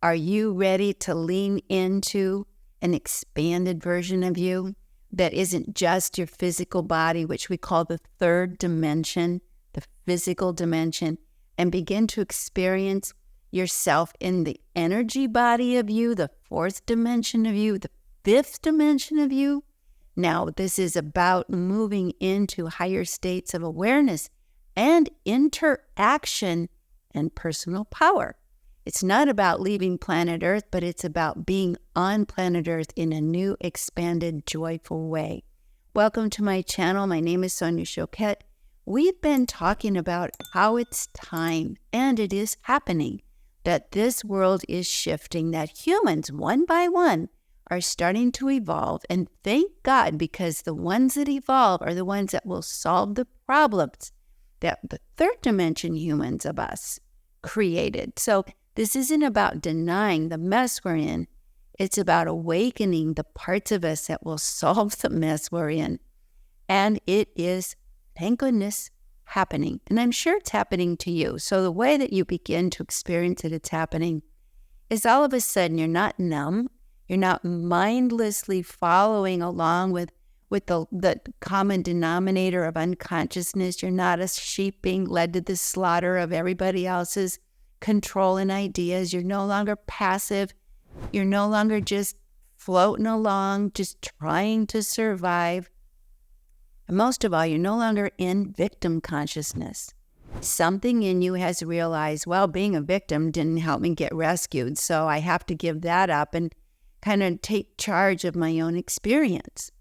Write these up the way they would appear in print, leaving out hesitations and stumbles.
Are you ready to lean into an expanded version of you that isn't just your physical body, which we call the third dimension, the physical dimension, and begin to experience yourself in the energy body of you, the fourth dimension of you, the fifth dimension of you? Now, this is about moving into higher states of awareness and interaction and personal power. It's not about leaving planet Earth, but it's about being on planet Earth in a new, expanded, joyful way. Welcome to my channel. My name is Sonia Choquette. We've been talking about how it's time, and it is happening, that this world is shifting, that humans, one by one, are starting to evolve. And thank God, because the ones that evolve are the ones that will solve the problems that the third dimension humans of us created. So this isn't about denying the mess we're in. It's about awakening the parts of us that will solve the mess we're in. And it is, thank goodness, happening. And I'm sure it's happening to you. So the way that you begin to experience it, it's happening, is all of a sudden you're not numb. You're not mindlessly following along with the common denominator of unconsciousness. You're not a sheep being led to the slaughter of everybody else's control and ideas. You're no longer passive. You're no longer just floating along, just trying to survive. And most of all, you're no longer in victim consciousness. Something in you has realized, well, being a victim didn't help me get rescued, so I have to give that up and kind of take charge of my own experience.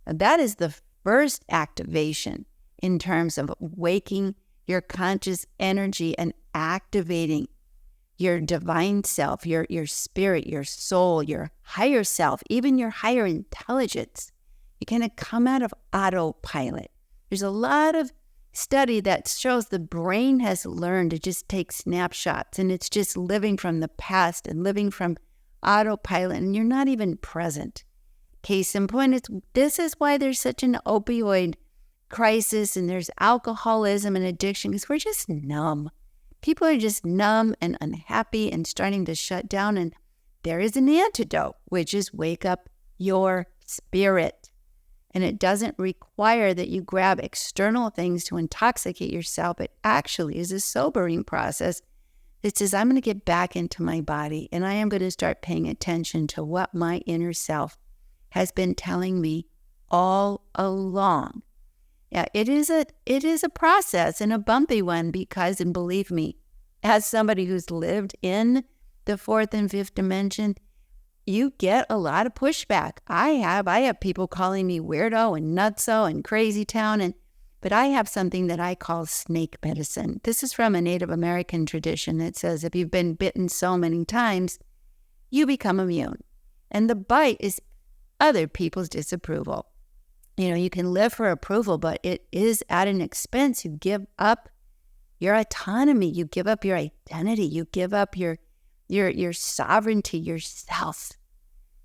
That is the first activation in terms of waking your conscious energy and activating your divine self, your spirit, your soul, your higher self, even your higher intelligence. You kind of come out of autopilot. There's a lot of study that shows the brain has learned to just take snapshots, and it's just living from the past and living from autopilot, and you're not even present. Case in point, this is why there's such an opioid crisis and there's alcoholism and addiction, because we're just numb. People are just numb and unhappy and starting to shut down. And there is an antidote, which is wake up your spirit. And it doesn't require that you grab external things to intoxicate yourself. It actually is a sobering process. It says, I'm going to get back into my body and I am going to start paying attention to what my inner self has been telling me all along. Yeah, it is a process, and a bumpy one, because, and believe me, as somebody who's lived in the fourth and fifth dimension, you get a lot of pushback. I have people calling me weirdo and nutso and crazy town, but I have something that I call snake medicine. This is from a Native American tradition that says if you've been bitten so many times, you become immune. And the bite is other people's disapproval. You know, you can live for approval, but it is at an expense. You give up your autonomy. You give up your identity. You give up your sovereignty, yourself.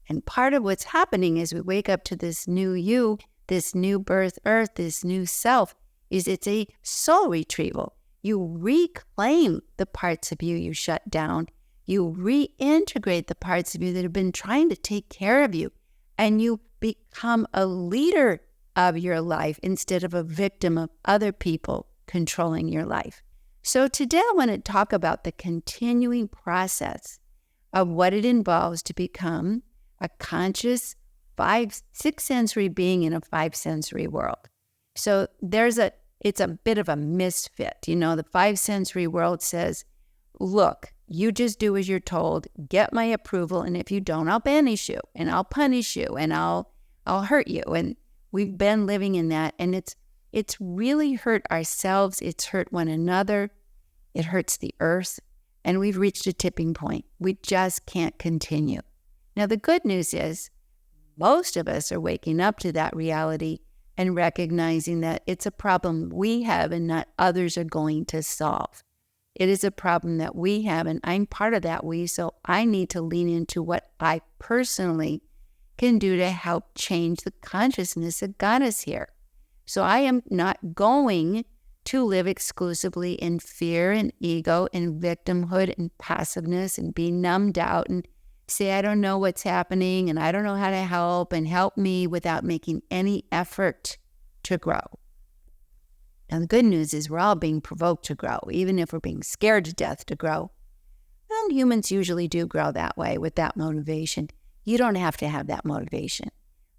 And part of what's happening as we wake up to this new you, this new birth earth, this new self, is it's a soul retrieval. You reclaim the parts of you you shut down. You reintegrate the parts of you that have been trying to take care of you. And you become a leader of your life instead of a victim of other people controlling your life. So today I want to talk about the continuing process of what it involves to become a conscious six sensory being in a five sensory world. So it's a bit of a misfit. You know, the five sensory world says, look, you just do as you're told, get my approval, and if you don't, I'll banish you, and I'll punish you, and I'll hurt you. And we've been living in that, and it's really hurt ourselves, it's hurt one another, it hurts the earth, and we've reached a tipping point. We just can't continue. Now, the good news is most of us are waking up to that reality and recognizing that it's a problem we have and not others are going to solve. It is a problem that we have, and I'm part of that we, so I need to lean into what I personally can do to help change the consciousness that got us here. So I am not going to live exclusively in fear and ego and victimhood and passiveness and be numbed out and say, I don't know what's happening and I don't know how to help and help me without making any effort to grow. Now, the good news is we're all being provoked to grow, even if we're being scared to death to grow. And humans usually do grow that way with that motivation. You don't have to have that motivation.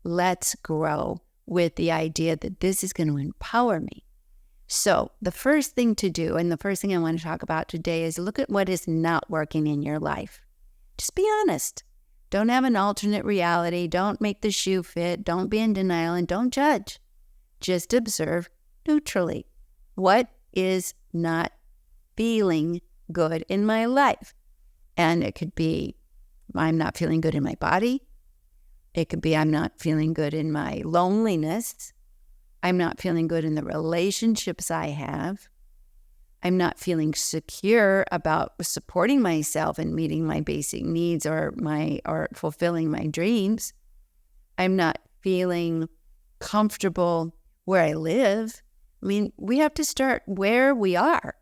Let's grow with the idea that this is going to empower me. So the first thing to do, and the first thing I want to talk about today, is look at what is not working in your life. Just be honest. Don't have an alternate reality. Don't make the shoe fit. Don't be in denial, and don't judge. Just observe neutrally. What is not feeling good in my life? And it could be I'm not feeling good in my body. It could be I'm not feeling good in my loneliness. I'm not feeling good in the relationships I have. I'm not feeling secure about supporting myself and meeting my basic needs or fulfilling my dreams. I'm not feeling comfortable where I live. I mean, we have to start where we are.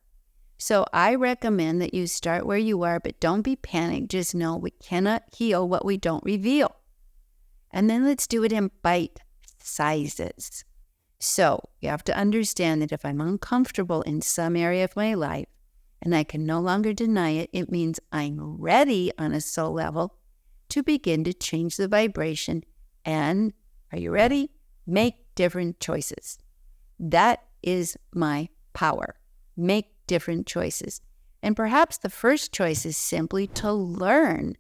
So I recommend that you start where you are, but don't be panicked. Just know we cannot heal what we don't reveal. And then let's do it in bite sizes. So you have to understand that if I'm uncomfortable in some area of my life and I can no longer deny it, it means I'm ready on a soul level to begin to change the vibration. And are you ready? Make different choices. That is my power. Make different choices. And perhaps the first choice is simply to learn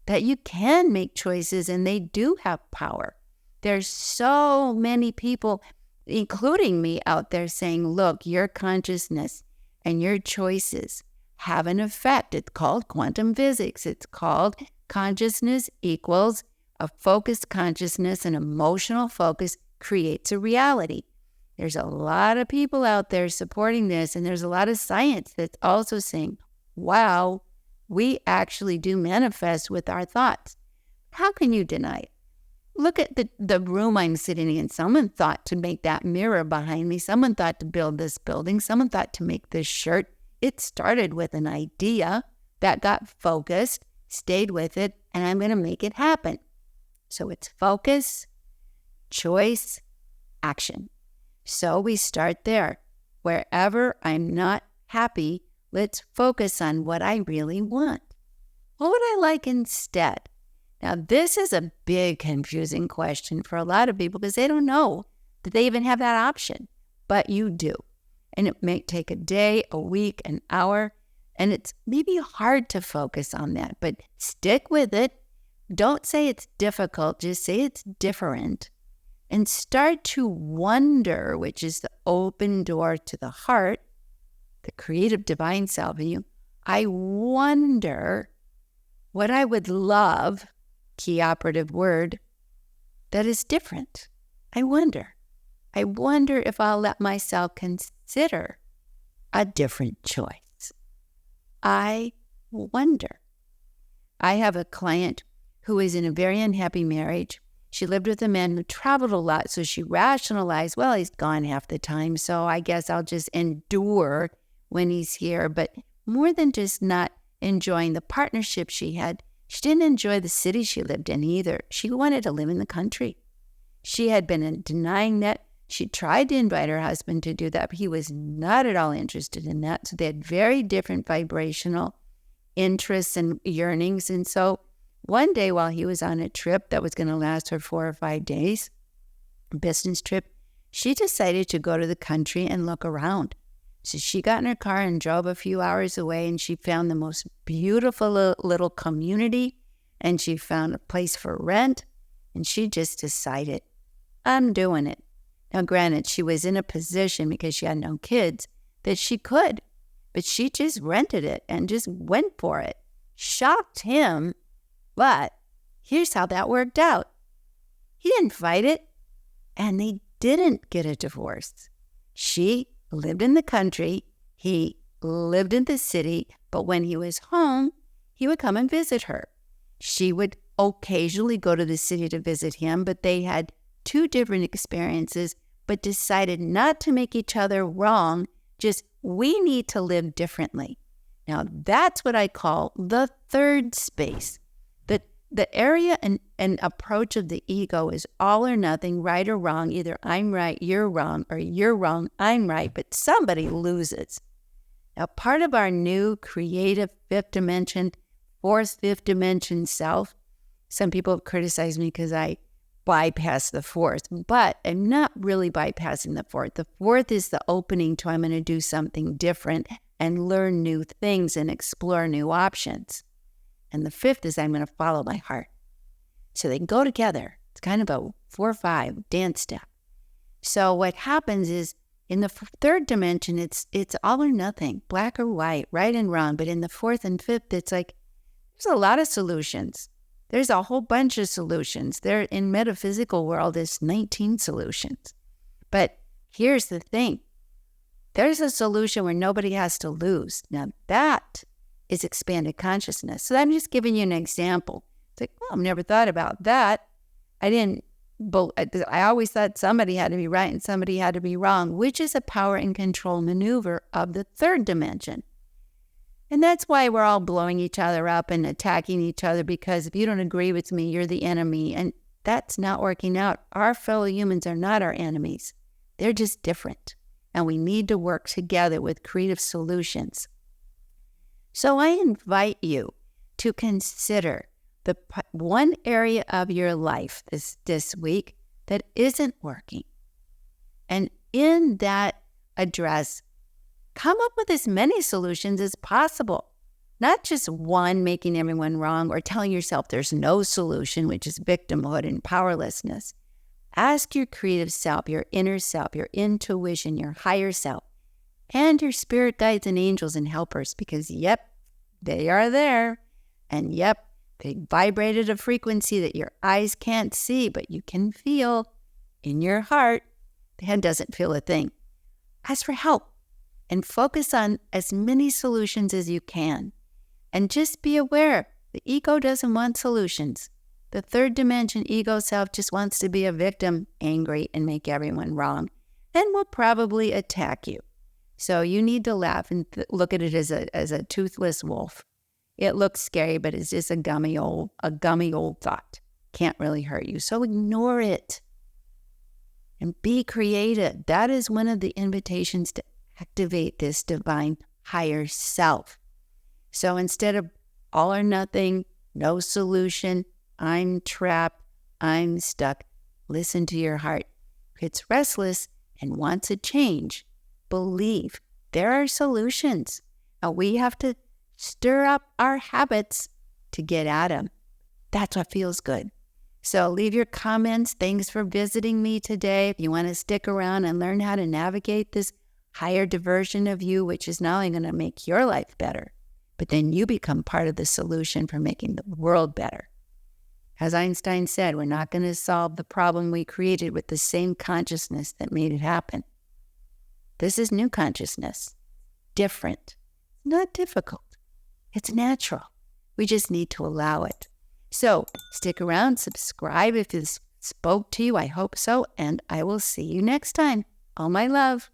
that you can make choices and they do have power. There's so many people, including me, out there saying, look, your consciousness and your choices have an effect. It's called quantum physics. It's called consciousness equals a focused consciousness, and emotional focus creates a reality. There's a lot of people out there supporting this, and there's a lot of science that's also saying, wow, we actually do manifest with our thoughts. How can you deny it? Look at the room I'm sitting in. Someone thought to make that mirror behind me. Someone thought to build this building. Someone thought to make this shirt. It started with an idea that got focused, stayed with it, and I'm going to make it happen. So it's focus, choice, action. So we start there. Wherever I'm not happy, let's focus on what I really want. What would I like instead? Now, this is a big, confusing question for a lot of people because they don't know that they even have that option, but you do. And it may take a day, a week, an hour, and it's maybe hard to focus on that, but stick with it. Don't say it's difficult, just say it's different. And start to wonder, which is the open door to the heart, the creative divine self in you. I wonder what I would love, key operative word, that is different. I wonder if I'll let myself consider a different choice. I wonder. I have a client who is in a very unhappy marriage. She lived with a man who traveled a lot, so she rationalized, well, he's gone half the time, so I guess I'll just endure when he's here. But more than just not enjoying the partnership she had, she didn't enjoy the city she lived in either. She wanted to live in the country. She had been denying that. She tried to invite her husband to do that, but he was not at all interested in that. So they had very different vibrational interests and yearnings. And so one day while he was on a trip that was going to last her 4 or 5 days, a business trip, she decided to go to the country and look around. So she got in her car and drove a few hours away, and she found the most beautiful little community, and she found a place for rent, and she just decided, I'm doing it. Now, granted, she was in a position because she had no kids that she could, but she just rented it and just went for it. Shocked him. But here's how that worked out. He didn't fight it, and they didn't get a divorce. She lived in the country, he lived in the city, but when he was home, he would come and visit her. She would occasionally go to the city to visit him, but they had 2 different experiences, but decided not to make each other wrong Just we need to live differently. Now, that's what I call the third space. The area and approach of the ego is all or nothing, right or wrong. Either I'm right, you're wrong, or you're wrong, I'm right, but somebody loses. Now, part of our new creative fifth dimension, fifth dimension self, some people have criticized me because I bypass the fourth, but I'm not really bypassing the fourth. The fourth is the opening to I'm going to do something different and learn new things and explore new options. And the fifth is I'm going to follow my heart. So they go together. It's kind of a 4-5 dance step. So what happens is in the third dimension, it's all or nothing, black or white, right and wrong. But in the fourth and fifth, it's like there's a lot of solutions. There's a whole bunch of solutions. There in metaphysical world is 19 solutions. But here's the thing. There's a solution where nobody has to lose. Now that is expanded consciousness. So I'm just giving you an example. It's like, well, I've never thought about that. I always thought somebody had to be right and somebody had to be wrong, which is a power and control maneuver of the third dimension. And that's why we're all blowing each other up and attacking each other, because if you don't agree with me, you're the enemy. And that's not working out. Our fellow humans are not our enemies. They're just different. And we need to work together with creative solutions. So I invite you to consider the one area of your life this week that isn't working. And in that address, come up with as many solutions as possible. Not just one making everyone wrong or telling yourself there's no solution, which is victimhood and powerlessness. Ask your creative self, your inner self, your intuition, your higher self, and your spirit guides and angels and helpers, because yep, they are there. And yep, they vibrated a frequency that your eyes can't see, but you can feel in your heart. The head doesn't feel a thing. Ask for help and focus on as many solutions as you can. And just be aware, the ego doesn't want solutions. The third dimension ego self just wants to be a victim, angry, and make everyone wrong, and will probably attack you. So you need to laugh and look at it as a toothless wolf. It looks scary, but it's just a gummy old thought. Can't really hurt you. So ignore it and be creative. That is one of the invitations to activate this divine higher self. So instead of all or nothing, no solution, I'm trapped, I'm stuck, listen to your heart. If it's restless and wants a change, believe there are solutions. Now we have to stir up our habits to get at them. That's what feels good. So leave your comments. Thanks for visiting me today. If you want to stick around and learn how to navigate this higher version of you, which is not only going to make your life better, but then you become part of the solution for making the world better. As Einstein said, we're not going to solve the problem we created with the same consciousness that made it happen. This is new consciousness, different, not difficult. It's natural. We just need to allow it. So stick around, subscribe if this spoke to you. I hope so. And I will see you next time. All my love.